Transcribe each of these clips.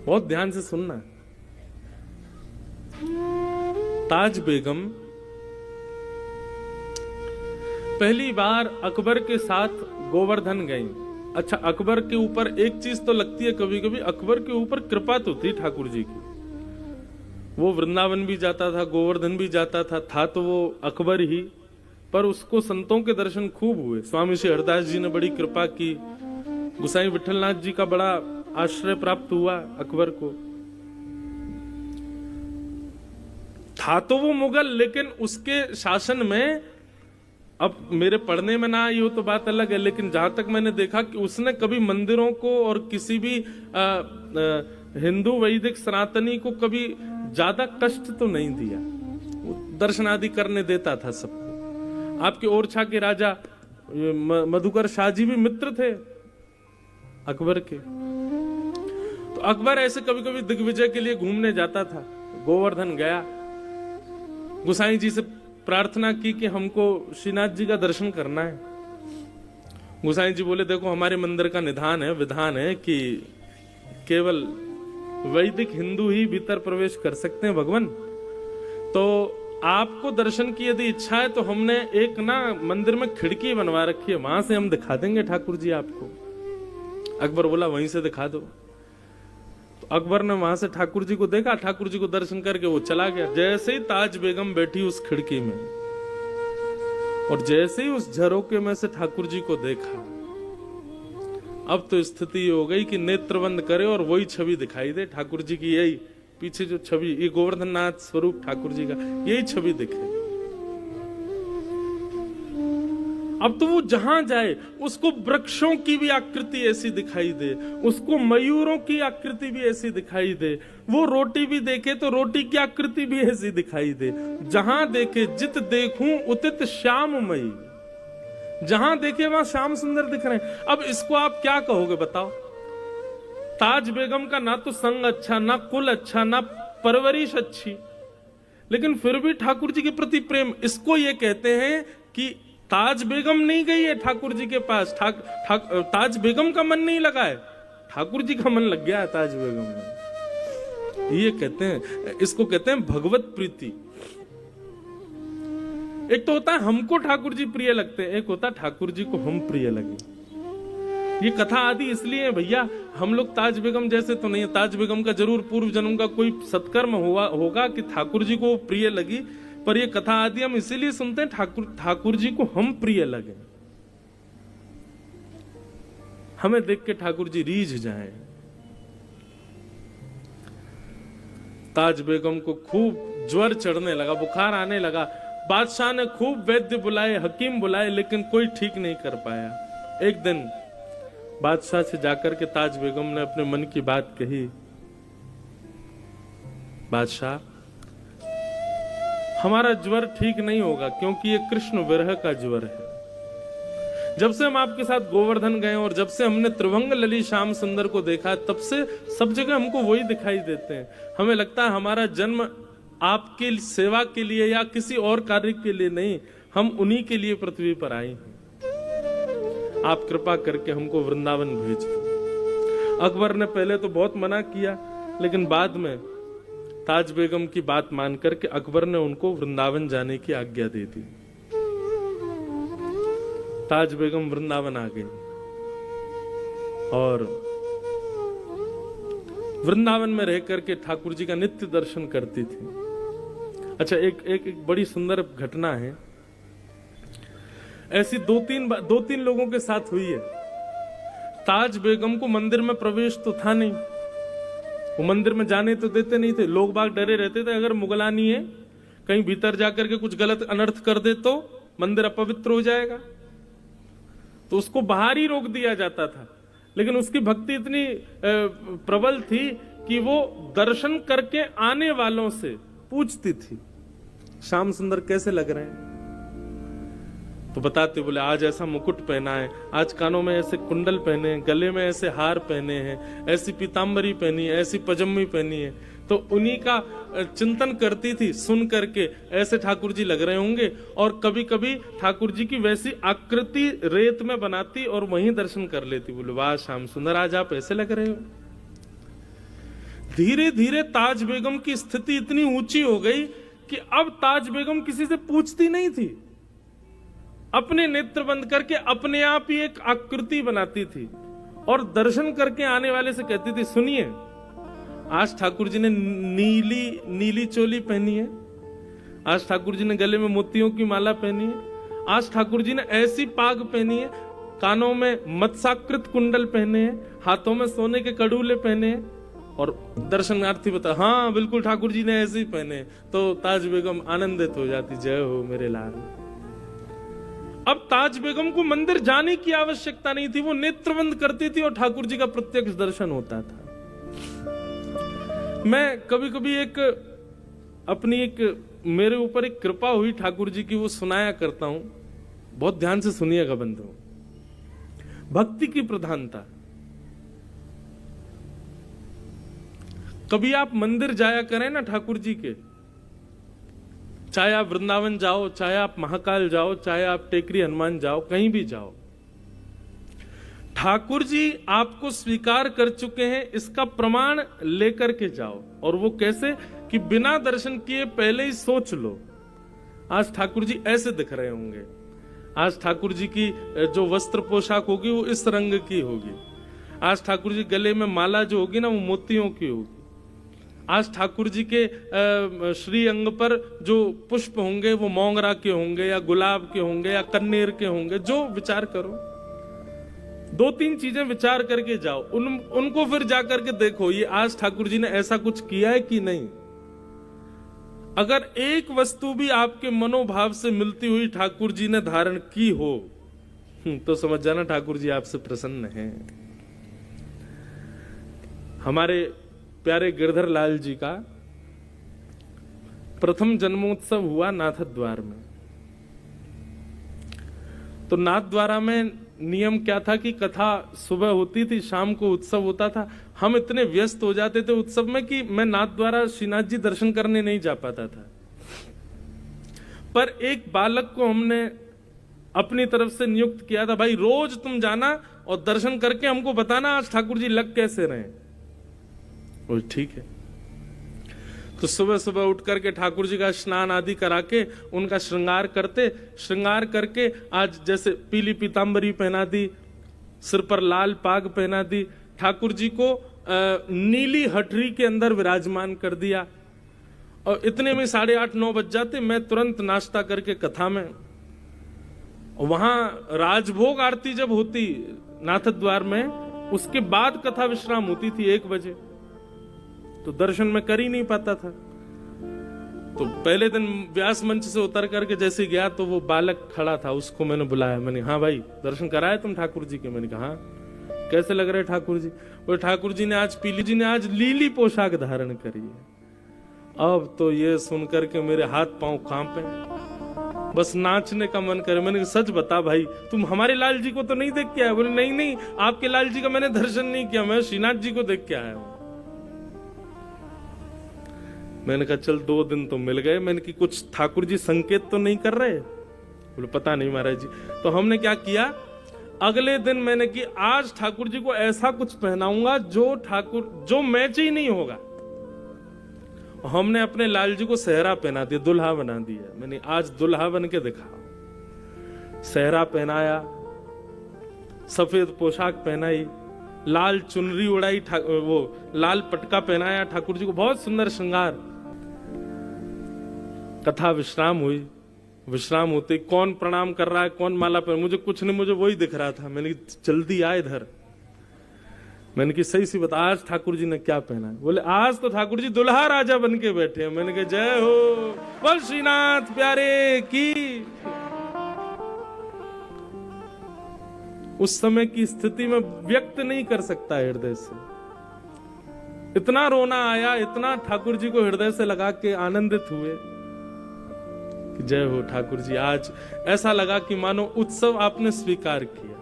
बहुत ध्यान से सुनना। ताज बेगम पहली बार अकबर के साथ गोवर्धन गई। अच्छा, अकबर के ऊपर एक चीज तो लगती है कभी कभी, अकबर के ऊपर कृपा तो थी ठाकुर जी की। वो वृंदावन भी जाता था, गोवर्धन भी जाता था तो वो अकबर ही, पर उसको संतों के दर्शन खूब हुए। स्वामी श्री हरदास जी ने बड़ी कृपा की, गुसाई विठलनाथ जी का बड़ा आश्रय प्राप्त हुआ अकबर को। था तो वो मुगल, लेकिन उसके शासन में, अब मेरे पढ़ने में ना आई हो तो बात अलग है, लेकिन जहां तक मैंने देखा कि उसने कभी मंदिरों को और किसी भी हिंदू वैदिक सनातनी को कभी ज्यादा कष्ट तो नहीं दिया। दर्शन आदि करने देता था सबको। आपके ओरछा के राजा मधुकर शाह जी भी मित्र थे अकबर के। तो अकबर ऐसे कभी कभी दिग्विजय के लिए घूमने जाता था। गोवर्धन गया, गुसाई जी से प्रार्थना की कि हमको श्रीनाथ जी का दर्शन करना है। गुसाई जी बोले देखो हमारे मंदिर का निधान है, विधान है कि केवल वैदिक हिंदू ही भीतर प्रवेश कर सकते हैं भगवान। तो आपको दर्शन की यदि इच्छा है तो हमने एक ना मंदिर में खिड़की बनवा रखी है, वहां से हम दिखा देंगे ठाकुर जी आपको। अकबर बोला वहीं से दिखा दो। तो अकबर ने वहां से ठाकुर जी को देखा, ठाकुर जी को दर्शन करके वो चला गया। जैसे ही ताज बेगम बैठी उस खिड़की में और जैसे ही उस झरोके में से ठाकुर जी को देखा, अब तो स्थिति हो गई कि नेत्र बंद करे और वही छवि दिखाई दे ठाकुर जी की। यही पीछे जो छवि, ये गोवर्धन नाथ स्वरूप ठाकुर जी का, यही छवि दिखे। अब तो वो जहां जाए उसको वृक्षों की भी आकृति ऐसी दिखाई दे, उसको मयूरों की आकृति भी ऐसी दिखाई दे, वो रोटी भी देखे तो रोटी की आकृति भी ऐसी दिखाई दे। जहां देखे जित देखूं उतित श्याममयी, जहां देखे वहां श्याम सुंदर दिख रहे हैं। अब इसको आप क्या कहोगे बताओ? ताज बेगम का ना तो संग अच्छा, ना कुल अच्छा, ना परवरिश अच्छी, लेकिन फिर भी ठाकुर जी के प्रति प्रेम। इसको ये कहते हैं कि ताज बेगम नहीं गई है ठाकुर जी के पास, ताज बेगम का मन नहीं लगा है, ठाकुर जी का मन लग गया है ताज बेगम में। ये कहते हैं, इसको कहते हैं भगवत प्रीति। एक तो होता है हमको ठाकुर जी प्रिय लगते हैं, एक होता है ठाकुर जी को हम प्रिय लगे। ये कथा आदि इसलिए है भैया, हम लोग ताज बेगम जैसे तो नहीं है। ताज बेगम का जरूर पूर्व जन्म का कोई सत्कर्म होगा कि ठाकुर जी को प्रिय लगी, पर ये कथा आदि हम इसीलिए सुनते हैं ठाकुर जी को हम प्रिय लगे, हमें देख के ठाकुर जी रीझ जाए। ताज बेगम को खूब ज्वर चढ़ने लगा, बुखार आने लगा। बादशाह ने खूब वैद्य बुलाए, हकीम बुलाए, लेकिन कोई ठीक नहीं कर पाया। एक दिन बादशाह से जाकर के ताज बेगम ने अपने मन की बात कही, बादशाह हमारा ज्वर ठीक नहीं होगा क्योंकि ये कृष्ण विरह का ज्वर है। जब से हम आपके साथ गोवर्धन गए और जब से हमने त्रिभंग लली श्याम सुंदर को देखा, तब से सब जगह हमको वही दिखाई देते हैं। हमें लगता है हमारा जन्म आपके सेवा के लिए या किसी और कार्य के लिए नहीं, हम उन्हीं के लिए पृथ्वी पर आए हैं। आप कृपा करके हमको वृंदावन भेज दो। अकबर ने पहले तो बहुत मना किया, लेकिन बाद में ताज बेगम की बात मान करके अकबर ने उनको वृंदावन जाने की आज्ञा दे दी। ताज बेगम वृंदावन आ गई और वृंदावन में रह करके ठाकुर जी का नित्य दर्शन करती थी। अच्छा, एक बड़ी सुंदर घटना है, ऐसी दो तीन लोगों के साथ हुई है। ताज बेगम को मंदिर में प्रवेश तो था नहीं, वो मंदिर में जाने तो देते नहीं थे। लोग बाग डरे रहते थे, अगर मुगलानी है कहीं भीतर जाकर के कुछ गलत अनर्थ कर दे तो मंदिर अपवित्र हो जाएगा, तो उसको बाहर ही रोक दिया जाता था। लेकिन उसकी भक्ति इतनी प्रबल थी कि वो दर्शन करके आने वालों से पूछती थी श्याम सुंदर कैसे लग रहे हैं, तो बताते, बोले आज ऐसा मुकुट पहना है, आज कानों में ऐसे कुंडल पहने हैं, गले में ऐसे हार पहने हैं, ऐसी पीतांबरी पहनी है, ऐसी पजम्मी पहनी है। तो उन्हीं का चिंतन करती थी, सुन करके ऐसे ठाकुर जी लग रहे होंगे। और कभी कभी ठाकुर जी की वैसी आकृति रेत में बनाती और वहीं दर्शन कर लेती। बोले वाह श्याम सुंदर, आज आप ऐसे लग रहे हो। धीरे धीरे ताज बेगम की स्थिति इतनी ऊंची हो गई कि अब ताज बेगम किसी से पूछती नहीं थी, अपने नेत्र बंद करके अपने आप ही एक आकृति बनाती थी और दर्शन करके आने वाले से कहती थी, सुनिए आज ठाकुर जी ने नीली नीली चोली पहनी है, आज ठाकुर जी ने गले में मोतियों की माला पहनी है, आज ठाकुर जी ने ऐसी पाग पहनी है, कानों में मत्स्याकृत कुंडल पहने हैं, हाथों में सोने के कड़ूले पहने हैं। और दर्शनार्थी बता, हाँ बिल्कुल ठाकुर जी ने ऐसे ही पहने। तो ताज बेगम आनंदित हो जाती, जय हो मेरे लाल। अब ताज बेगम को मंदिर जाने की आवश्यकता नहीं थी, वो नेत्र बंद करती थी और ठाकुर जी का प्रत्यक्ष दर्शन होता था। मैं कभी कभी मेरे ऊपर एक कृपा हुई ठाकुर जी की, वो सुनाया करता हूं, बहुत ध्यान से सुनिएगा बंधुओं। भक्ति की प्रधानता। कभी आप मंदिर जाया करें ना ठाकुर जी के, चाहे आप वृंदावन जाओ, चाहे आप महाकाल जाओ, चाहे आप टेकरी हनुमान जाओ, कहीं भी जाओ, ठाकुर जी आपको स्वीकार कर चुके हैं, इसका प्रमाण लेकर के जाओ। और वो कैसे कि बिना दर्शन किए पहले ही सोच लो, आज ठाकुर जी ऐसे दिख रहे होंगे, आज ठाकुर जी की जो वस्त्र पोशाक होगी वो इस रंग की होगी, आज ठाकुर जी गले में माला जो होगी ना वो मोतियों की होगी, आज ठाकुर जी के श्री अंग पर जो पुष्प होंगे वो मोंगरा के होंगे या गुलाब के होंगे या कन्नेर के होंगे, जो विचार करो, 2-3 चीजें विचार करके जाओ, उनको फिर जाकर के देखो ये आज ठाकुर जी ने ऐसा कुछ किया है कि नहीं। अगर एक वस्तु भी आपके मनोभाव से मिलती हुई ठाकुर जी ने धारण की हो तो समझ जाना ठाकुर जी आपसे प्रसन्न हैं। हमारे प्यारे गिरधर लाल जी का प्रथम जन्मोत्सव हुआ नाथद्वार में। तो नाथद्वारा में नियम क्या था कि कथा सुबह होती थी, शाम को उत्सव होता था। हम इतने व्यस्त हो जाते थे उत्सव में कि मैं नाथद्वारा श्रीनाथ जी दर्शन करने नहीं जा पाता था। पर एक बालक को हमने अपनी तरफ से नियुक्त किया था, भाई रोज तुम जाना और दर्शन करके हमको बताना आज ठाकुर जी लग कैसे रहे। वो ठीक है। तो सुबह सुबह उठ करके ठाकुर जी का स्नान आदि करा के उनका श्रृंगार करके आज जैसे पीली पीतांबरी पहना दी, सिर पर लाल पाग पहना दी, ठाकुर जी को नीली हठरी के अंदर विराजमान कर दिया। और इतने में 8:30-9 बज जाते, मैं तुरंत नाश्ता करके कथा में, वहां राजभोग आरती जब होती नाथद्वार में, उसके बाद कथा विश्राम होती थी 1 बजे। तो दर्शन में कर ही नहीं पाता था। तो पहले दिन व्यास मंच से उतर करके जैसे गया तो वो बालक खड़ा था, उसको मैंने बुलाया, मैंने हाँ भाई दर्शन कराए तुम ठाकुर जी के? मैंने कहा कैसे लग रहे ठाकुर जी? वो ठाकुर जी ने आज लीली पोशाक धारण करी है। अब तो ये सुनकर के मेरे हाथ पांव कांपे, बस नाचने का मन करे। मैंने सच बता भाई, तुम हमारे लाल जी को तो नहीं देख के आए? बोले नहीं, आपके लाल जी का मैंने दर्शन नहीं किया, मैं श्रीनाथ जी को देख के आया हूं। मैंने कहा चल 2 दिन तो मिल गए। मैंने कि कुछ ठाकुर जी संकेत तो नहीं कर रहे? बोले पता नहीं महाराज जी। तो हमने क्या किया, अगले दिन मैंने कि आज ठाकुर जी को ऐसा कुछ पहनाऊंगा जो मैच ही नहीं होगा। हमने अपने लाल जी को सेहरा पहना दिया, दुल्हा बना दिया। मैंने आज दुल्हा बन के दिखाओ। सेहरा पहनाया, सफेद पोशाक पहनाई, लाल चुनरी उड़ाई, वो लाल पटका पहनाया ठाकुर जी को, बहुत सुंदर श्रृंगार। कथा विश्राम हुई। विश्राम होते कौन प्रणाम कर रहा है, कौन माला पहन, मुझे कुछ नहीं, मुझे वही दिख रहा था। मैंने जल्दी आए इधर। मैंने कि सही सी बता, आज ठाकुर जी ने क्या पहना है? बोले आज तो ठाकुर जी दुल्हा राजा बन के बैठे हैं। मैंने कहा जय हो, बोल श्रीनाथ प्यारे की। उस समय की स्थिति में व्यक्त नहीं कर सकता हृदय से। इतना रोना आया, इतना ठाकुर जी को हृदय से लगा के आनंदित हुए कि जय हो ठाकुर जी। आज ऐसा लगा कि मानो उत्सव आपने स्वीकार किया।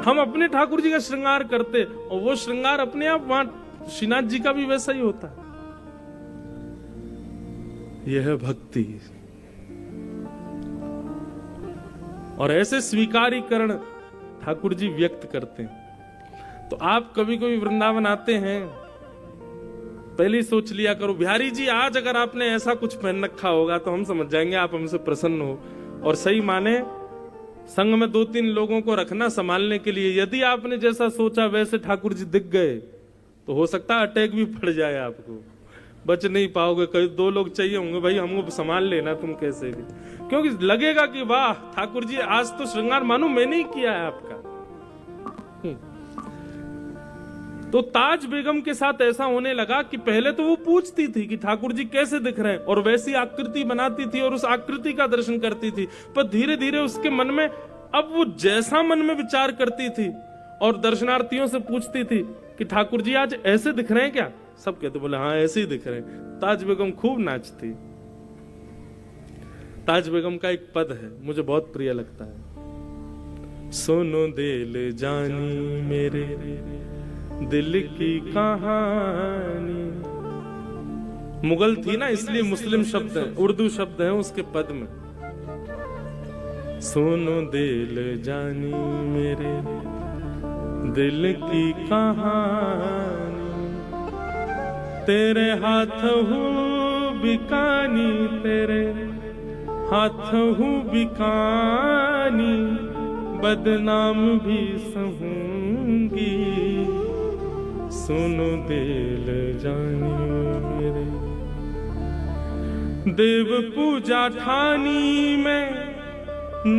हम अपने ठाकुर जी का श्रृंगार करते और वो श्रृंगार अपने आप वहां श्रीनाथ जी का भी वैसा ही होता है। यह है भक्ति। और ऐसे स्वीकारीकरण ठाकुर जी व्यक्त करते हैं। तो आप कभी कभी वृंदावन आते हैं, पहले ही सोच लिया करो बिहारी जी आज अगर आपने ऐसा कुछ पहन रखा होगा तो हम समझ जाएंगे आप हमसे प्रसन्न हो। और सही माने संग में 2-3 लोगों को रखना संभालने के लिए। यदि आपने जैसा सोचा वैसे ठाकुर जी दिख गए तो हो सकता है अटैक भी पड़ जाए, आपको बच नहीं पाओगे। कई 2 लोग चाहिए होंगे, भाई हमको संभाल लेना तुम कैसे भी, क्योंकि लगेगा कि वाह ठाकुर जी आज तो श्रृंगार मानो मैंने ही किया है आपका। तो ताज बेगम के साथ ऐसा होने लगा कि पहले तो वो पूछती थी कि ठाकुर जी कैसे दिख रहे हैं, और वैसी आकृति बनाती थी और उस आकृति का दर्शन करती थी। पर धीरे धीरे उसके मन में, अब वो जैसा मन में विचार करती थी और दर्शनार्थियों से पूछती थी कि ठाकुर जी आज ऐसे दिख रहे हैं क्या, सब कहते बोले हाँ ऐसे ही दिख रहे हैं। ताज बेगम खूब नाचती। ताज बेगम का एक पद है मुझे बहुत प्रिय लगता है, सुनो दिल जानी मेरे दिल की कहानी। मुगल थी ना इसलिए मुस्लिम शब्द है, उर्दू शब्द है उसके पद में। सुनो दिल जानी मेरे दिल की कहानी, तेरे हाथ हूँ बिकानी, तेरे हाथ हूँ बिकानी, बदनाम भी सहूंगी। सुनो दिल जानी मेरे देव पूजा ठानी में,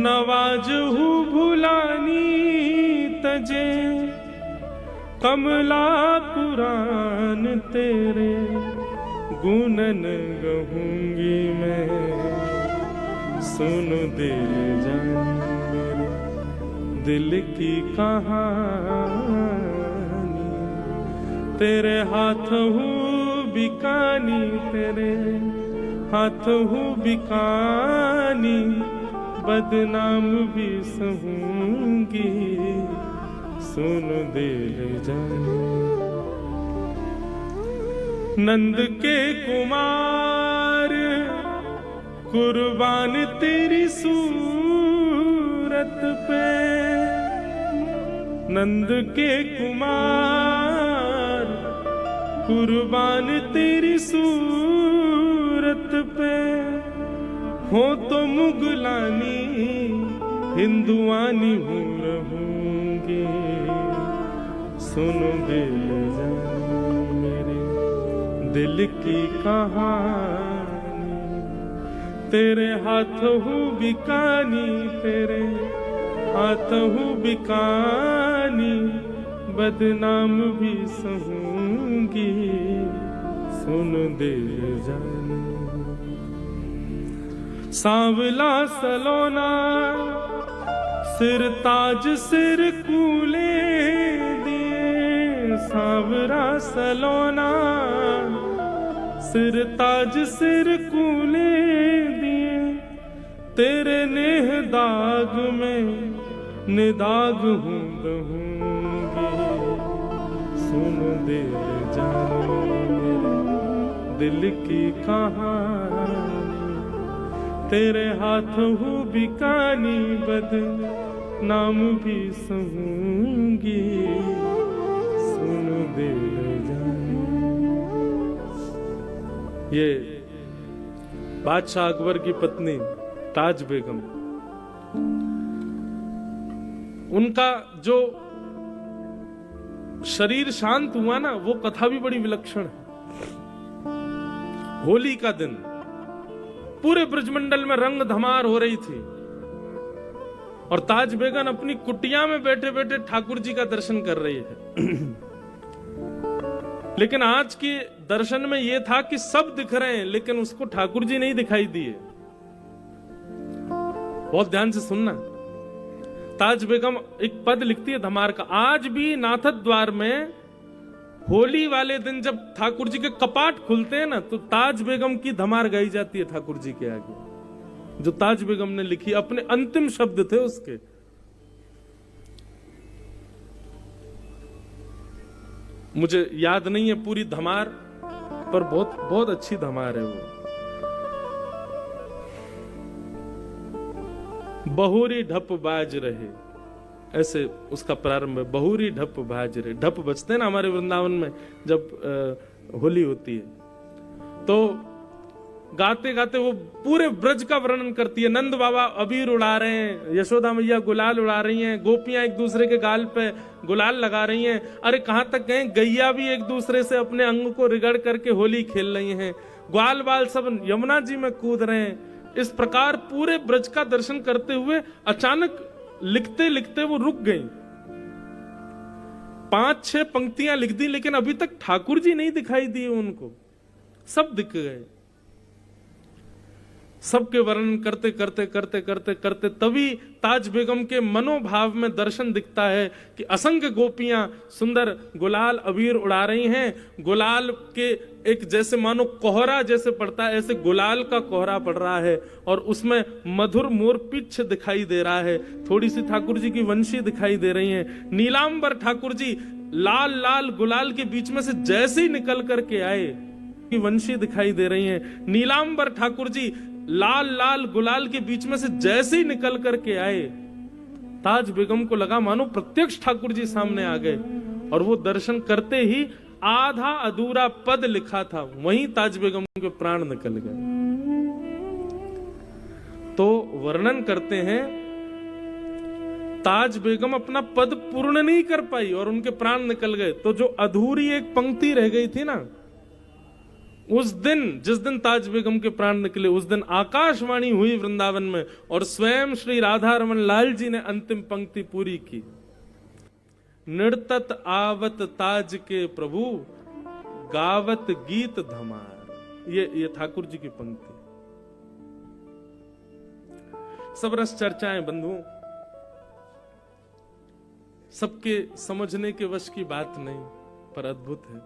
नवाज हूँ भुलानी तजे, कमला कुरान तेरे गुनन गहूंगी मैं। सुनो दिल जानी मेरे दिल की कहानी, तेरे हाथ हूँ बिकानी, तेरे हाथ हूँ बिकानी, बदनाम भी सहूंगी। सुनो दिल जानी नंद के कुमार कुर्बान तेरी सूरत पे, नंद के कुमार कुर्बान तेरी सूरत पे, हो तो मुगलानी हिंदुआनी हूँ रहूंगी। सुनो दिल जानी मेरे दिल की कहानी, तेरे हाथ हूँ बिकानी, तेरे हाथ हूँ बिकानी, बदनाम भी सहूंगी। सुनो दिल जानी सांवला सलोना सिर ताज सिर कूले दिए, सांवरा सलोना सिर ताज सिर कूले दिए, तेरे नेह दाग में निदाग हूँ रहूंगी। सुनो दिल जानी मेरे दिल की कहानी, तेरे हाथ हूँ बिकानी, बदनाम भी सहूंगी। सुनो दिल जानी। ये बादशाह अकबर की पत्नी ताज बेगम, उनका जो शरीर शांत हुआ ना वो कथा भी बड़ी विलक्षण है। होली का दिन पूरे ब्रजमंडल में रंग धमार हो रही थी और ताज बेगम अपनी कुटिया में बैठे बैठे ठाकुर जी का दर्शन कर रही है। लेकिन आज के दर्शन में यह था कि सब दिख रहे हैं लेकिन उसको ठाकुर जी नहीं दिखाई दिए। बहुत ध्यान से सुनना। ताज बेगम एक पद लिखती है धमार का, आज भी नाथद द्वार में होली वाले दिन जब ठाकुर जी के कपाट खुलते हैं ना तो ताज बेगम की धमार गाई जाती है ठाकुर जी के आगे, जो ताज बेगम ने लिखी, अपने अंतिम शब्द थे उसके। मुझे याद नहीं है पूरी धमार, पर बहुत बहुत अच्छी धमार है वो। बहुरी ढप बाज रहे, ऐसे उसका प्रारंभ है। बहुरी ढप भाज रे, ढप बजते हैं ना हमारे वृंदावन में जब होली होती है, तो गाते गाते वो पूरे ब्रज का वर्णन करती है। नंद बाबा अबीर उड़ा रहे हैं, यशोदा मैया गुलाल उड़ा रही हैं, गोपियां एक दूसरे के गाल पे गुलाल लगा रही हैं। अरे कहां तक गए, गैया भी एक दूसरे से अपने अंग को रिगड़ करके होली खेल रही हैं। ग्वाल बाल सब यमुना जी में कूद रहे हैं। इस प्रकार पूरे ब्रज का दर्शन करते हुए अचानक लिखते लिखते वो रुक गई। 5-6 पंक्तियां लिख दी, लेकिन अभी तक ठाकुर जी नहीं दिखाई दिए उनको, सब दिख गए। सबके वर्णन करते करते करते करते करते तभी ताज बेगम के मनोभाव में दर्शन दिखता है कि असंख्य गोपियां सुंदर गुलाल अबीर उड़ा रही हैं। गुलाल के एक जैसे मानो कोहरा जैसे पड़ता है, ऐसे गुलाल का कोहरा पड़ रहा है और उसमें मधुर मोर पिच्छ दिखाई दे रहा है। थोड़ी सी ठाकुर जी की वंशी दिखाई दे रही है। नीलांबर ठाकुर जी लाल लाल गुलाल के बीच में से जैसे ही निकल करके आए की वंशी दिखाई दे रही है। नीलांबर ठाकुर जी लाल लाल गुलाल के बीच में से जैसे ही निकल करके आए, ताज बेगम को लगा मानो प्रत्यक्ष ठाकुर जी सामने आ गए। और वो दर्शन करते ही आधा अधूरा पद लिखा था, वहीं ताज बेगम के प्राण निकल गए। तो वर्णन करते हैं ताज बेगम अपना पद पूर्ण नहीं कर पाई और उनके प्राण निकल गए। तो जो अधूरी एक पंक्ति रह गई थी ना, उस दिन जिस दिन ताज बेगम के प्राण निकले, उस दिन आकाशवाणी हुई वृंदावन में और स्वयं श्री राधा रमन लाल जी ने अंतिम पंक्ति पूरी की। निर्तत आवत ताज के प्रभु, गावत गीत धमार। ये ठाकुर जी की पंक्ति। सब रस चर्चाएं बंधुओं, सबके समझने के वश की बात नहीं, पर अद्भुत है।